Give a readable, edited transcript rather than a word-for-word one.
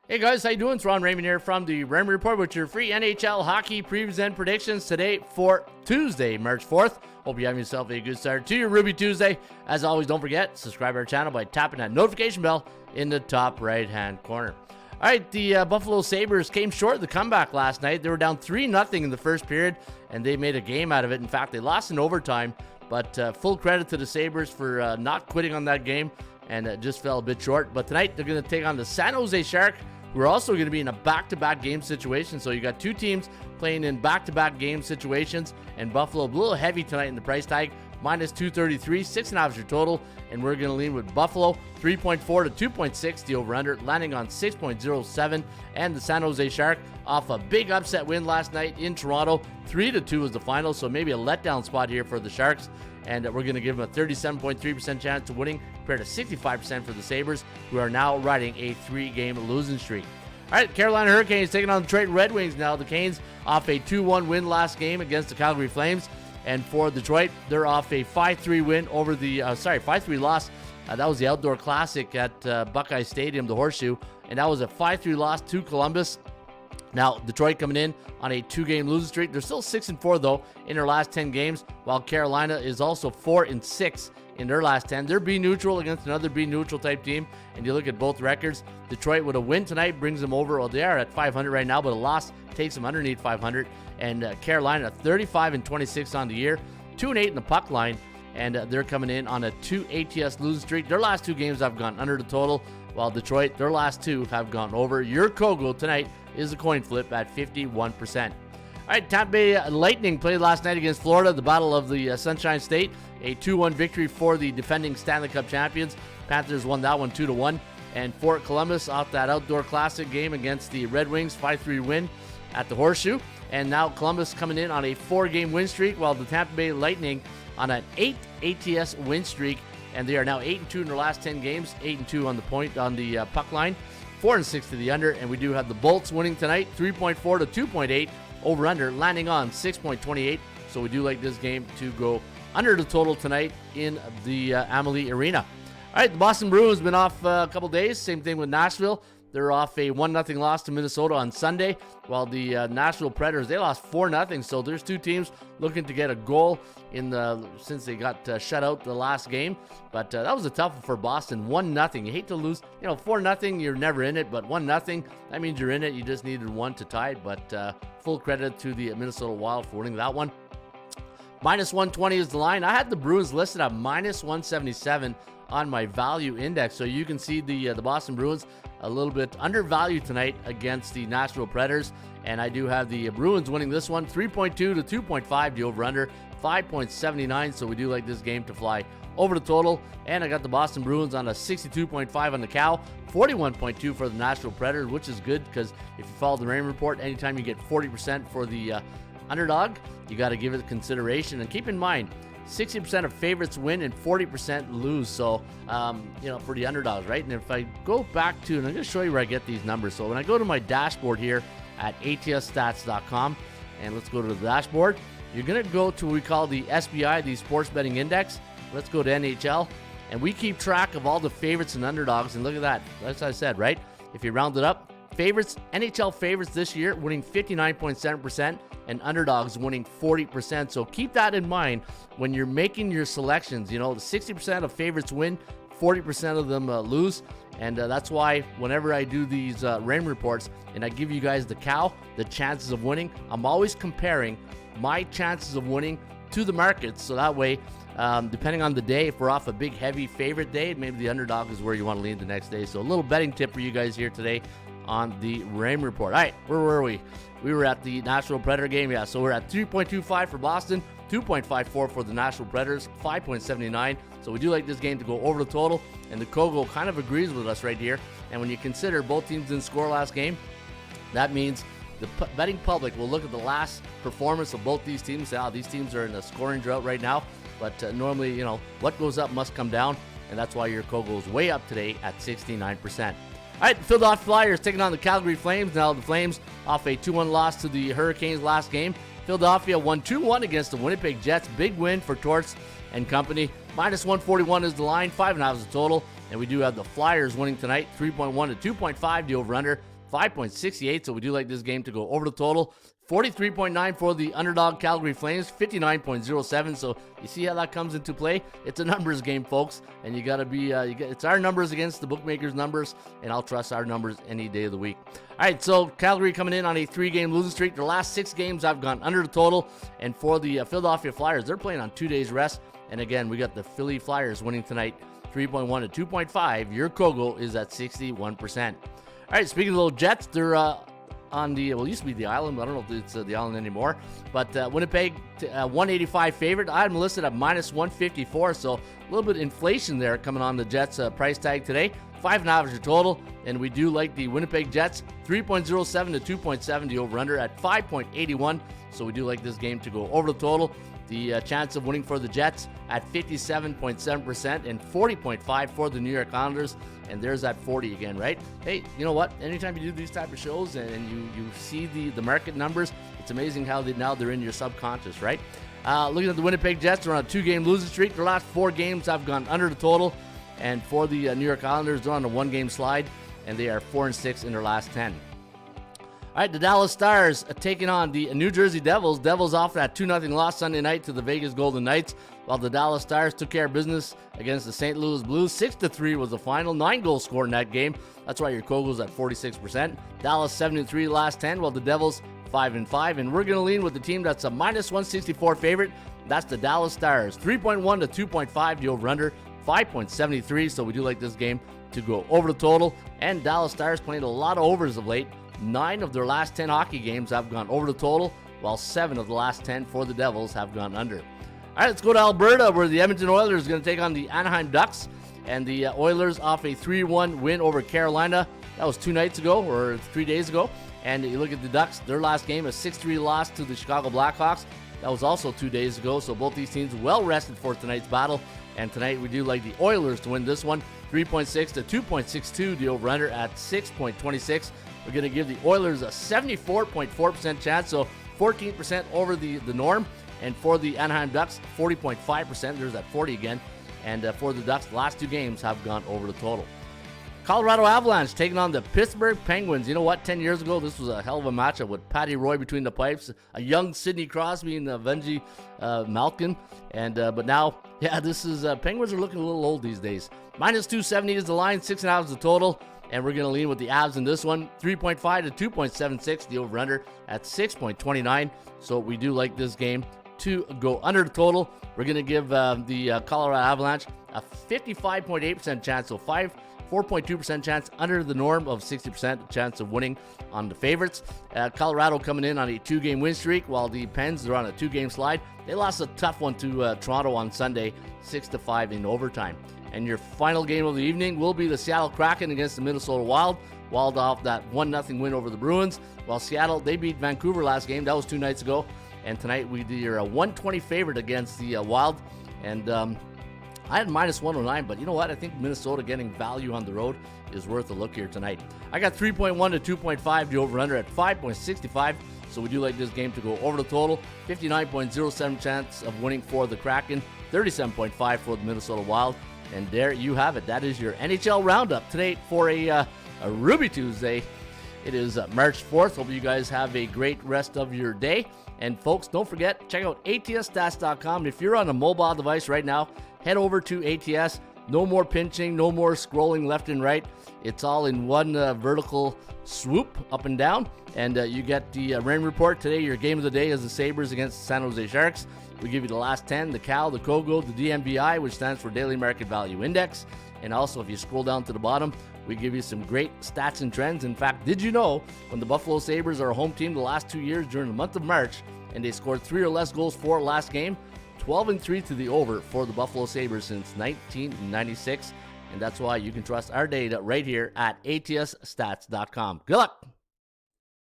Hey guys, how you doing? It's Raymond here from the Raymond Report with your free NHL hockey previews and predictions today for Tuesday, March 4th. Hope you're having yourself a good start to your Ruby Tuesday. As always, don't forget, subscribe to our channel by tapping that notification bell in the top right-hand corner. All right, the Buffalo Sabres came short of the comeback last night. They were down 3-0 in the first period, and they made a game out of it. In fact, they lost in overtime, but full credit to the Sabres for not quitting on that game, and just fell a bit short. But tonight, they're going to take on the San Jose Sharks. We're also going to be in a back-to-back game situation, so you got two teams playing in back-to-back game situations, and Buffalo a little heavy tonight in the price tag, minus 233, 6.5 is your total, and we're going to lean with Buffalo, 3.4 to 2.6, the over-under, landing on 6.07, and the San Jose Sharks off a big upset win last night in Toronto, 3-2 is the final, so maybe a letdown spot here for the Sharks, and we're going to give them a 37.3% chance of winning compared to 65% for the Sabres, who are now riding a 3-game losing streak. All right, Carolina Hurricanes taking on the Detroit Red Wings now. The Canes off a 2-1 win last game against the Calgary Flames. And for Detroit, they're off a 5-3 win over the, 5-3 loss. That was the Outdoor Classic at Buckeye Stadium, the Horseshoe. And that was a 5-3 loss to Columbus. Now, Detroit coming in on a 2-game losing streak. They're still 6-4, though, in their last 10 games, while Carolina is also 4-6 in their last 10. They're B-neutral against another B-neutral type team, and you look at both records. Detroit with a win tonight brings them over. Well, they are at 500 right now, but a loss takes them underneath 500. And Carolina 35-26 on the year, 2-8 in the puck line, and they're coming in on a 2 ATS losing streak. Their last two games have gone under the total, while Detroit, their last two have gone over. Your Kogo tonight is a coin flip at 51%. All right, Tampa Bay Lightning played last night against Florida, the Battle of the Sunshine State. A 2-1 victory for the defending Stanley Cup champions. Panthers won that one 2-1. And Fort Columbus off that Outdoor Classic game against the Red Wings, 5-3 win at the Horseshoe. And now Columbus coming in on a 4-game win streak, while the Tampa Bay Lightning on an 8 ATS win streak. And they are now 8-2 in their last 10 games, 8-2 on the point on the puck line, 4-6 to the under. And we do have the Bolts winning tonight, 3.4 to 2.8 over under, landing on 6.28. So we do like this game to go under the total tonight in the Amalie Arena. All right, the Boston Bruins been off a couple days. Same thing with Nashville. They're off a 1-0 loss to Minnesota on Sunday, while the Nashville Predators, they lost 4-0. So there's two teams looking to get a goal since they got shut out the last game. But that was a tough one for Boston, 1-0. You hate to lose, 4-0, you're never in it, but 1-0, that means you're in it. You just needed one to tie it, but full credit to the Minnesota Wild for winning that one. Minus 120 is the line. I had the Bruins listed at minus 177 on my value index, so you can see the Boston Bruins a little bit undervalued tonight against the Nashville Predators, and I do have the Bruins winning this one, 3.2 to 2.5, the over-under, 5.79, so we do like this game to fly over the total, and I got the Boston Bruins on a 62.5 on the cow, 41.2 for the Nashville Predators, which is good, because if you follow the Raymond Report, anytime you get 40% for the underdog, you got to give it consideration, and keep in mind, 60% of favorites win and 40% lose. So, for the underdogs, right? And if I go back to, and I'm going to show you where I get these numbers. So when I go to my dashboard here at atsstats.com, and let's go to the dashboard, you're going to go to what we call the SBI, the Sports Betting Index. Let's go to NHL, and we keep track of all the favorites and underdogs. And look at that. That's what I said, right? If you round it up, favorites, NHL favorites this year winning 59.7%. and underdogs winning 40%. So keep that in mind when you're making your selections. The 60% of favorites win, 40% of them lose. And that's why whenever I do these Rain reports and I give you guys the cow, the chances of winning, I'm always comparing my chances of winning to the markets. So that way, depending on the day, if we're off a big, heavy favorite day, maybe the underdog is where you want to lean the next day. So a little betting tip for you guys here today on the Rain Report. All right, where were we? We were at the Nashville Predator game. Yeah, so we're at 3.25 for Boston, 2.54 for the Nashville Predators, 5.79. So we do like this game to go over the total, and the Kogo kind of agrees with us right here. And when you consider both teams didn't score last game, that means the betting public will look at the last performance of both these teams. These teams are in a scoring drought right now, but normally, what goes up must come down, and that's why your Kogo is way up today at 69%. All right, the Philadelphia Flyers taking on the Calgary Flames. Now the Flames off a 2-1 loss to the Hurricanes last game. Philadelphia won 2-1 against the Winnipeg Jets. Big win for Torts and company. Minus 141 is the line, 5.5 is the total. And we do have the Flyers winning tonight, 3.1 to 2.5, the over-under, 5.68, so we do like this game to go over the total. 43.9 for the underdog Calgary Flames, 59.07. So you see how that comes into play. It's a numbers game, folks, and you got to be. It's our numbers against the bookmakers' numbers, and I'll trust our numbers any day of the week. All right, so Calgary coming in on a 3-game losing streak. Their last 6 games I've gone under the total, and for the Philadelphia Flyers, they're playing on 2 days rest. And again, we got the Philly Flyers winning tonight, 3.1 to 2.5. Your Kogo is at 61%. All right, speaking of the little Jets, they're on the, well, it used to be the island. I don't know if it's the island anymore. But Winnipeg, 185 favorite. I had them listed at minus 154. So a little bit of inflation there coming on the Jets price tag today. 5.5 is your total. And we do like the Winnipeg Jets, 3.07 to 2.7, the over-under at 5.81. So we do like this game to go over the total. The chance of winning for the Jets at 57.7% and 40.5 for the New York Islanders. And there's that 40 again, right? Hey, you know what? Anytime you do these type of shows and you see the market numbers, it's amazing how they're in your subconscious, right? Looking at the Winnipeg Jets, they're on a 2-game losing streak. Their last 4 games have gone under the total. And for the New York Islanders, they're on a 1-game slide, and they are 4-6 in their last 10. All right, the Dallas Stars taking on the New Jersey Devils. Devils off that 2-0 loss Sunday night to the Vegas Golden Knights, while the Dallas Stars took care of business against the St. Louis Blues. 6-3 was the final. 9 goals scored in that game. That's why your Kogo's at 46%. Dallas 7-3 last 10, while the Devils 5-5. And we're going to lean with the team that's a minus 164 favorite. That's the Dallas Stars. 3.1 to 2.5, the over-under. 5.73, so we do like this game to go over the total. And Dallas Stars playing a lot of overs of late. 9 of their last 10 hockey games have gone over the total, while 7 of the last 10 for the Devils have gone under. All right, let's go to Alberta, where the Edmonton Oilers are going to take on the Anaheim Ducks. And the Oilers off a 3-1 win over Carolina. That was 2 nights ago, or 3 days ago. And you look at the Ducks, their last game, a 6-3 loss to the Chicago Blackhawks. That was also 2 days ago, so both these teams well rested for tonight's battle. And tonight we do like the Oilers to win this one, 3.6 to 2.62, the over-under at 6.26. We're going to give the Oilers a 74.4% chance, so 14% over the norm. And for the Anaheim Ducks, 40.5%. There's that 40 again. And for the Ducks, the last 2 games have gone over the total. Colorado Avalanche taking on the Pittsburgh Penguins. You know what? 10 years ago, this was a hell of a matchup with Patty Roy between the pipes, a young Sidney Crosby and Venji Malkin. And but now, yeah, this is Penguins are looking a little old these days. Minus 270 is the line, 6.5 is the total. And we're going to lean with the Avs in this one, 3.5 to 2.76, the over-under at 6.29. So we do like this game to go under the total. We're going to give the Colorado Avalanche a 55.8% chance, so 4.2% chance under the norm of 60% chance of winning on the favorites. Colorado coming in on a 2-game win streak, while the Pens are on a 2-game slide. They lost a tough one to Toronto on Sunday, 6-5 in overtime. And your final game of the evening will be the Seattle Kraken against the Minnesota Wild. Wild off that 1-0 win over the Bruins, while Seattle, they beat Vancouver last game. That was 2 nights ago. And tonight we are a 120 favorite against the Wild. And I had minus 109, but you know what? I think Minnesota getting value on the road is worth a look here tonight. I got 3.1 to 2.5, the over-under at 5.65. So we do like this game to go over the total. 59.07 chance of winning for the Kraken, 37.5 for the Minnesota Wild. And there you have it. That is your NHL Roundup today for a Ruby Tuesday. It is March 4th. Hope you guys have a great rest of your day. And folks, don't forget, check out ATSstats.com. If you're on a mobile device right now, head over to ATS. No more pinching, no more scrolling left and right. It's all in one vertical swoop up and down. And you get the Raymond Report today. Your game of the day is the Sabres against the San Jose Sharks. We give you the last 10, the Cal, the Kogo, the DMVI, which stands for Daily Market Value Index. And also, if you scroll down to the bottom, we give you some great stats and trends. In fact, did you know when the Buffalo Sabres are a home team the last 2 years during the month of March, and they scored 3 or less goals for last game, 12-3 to the over for the Buffalo Sabres since 1996. And that's why you can trust our data right here at ATSstats.com. Good luck.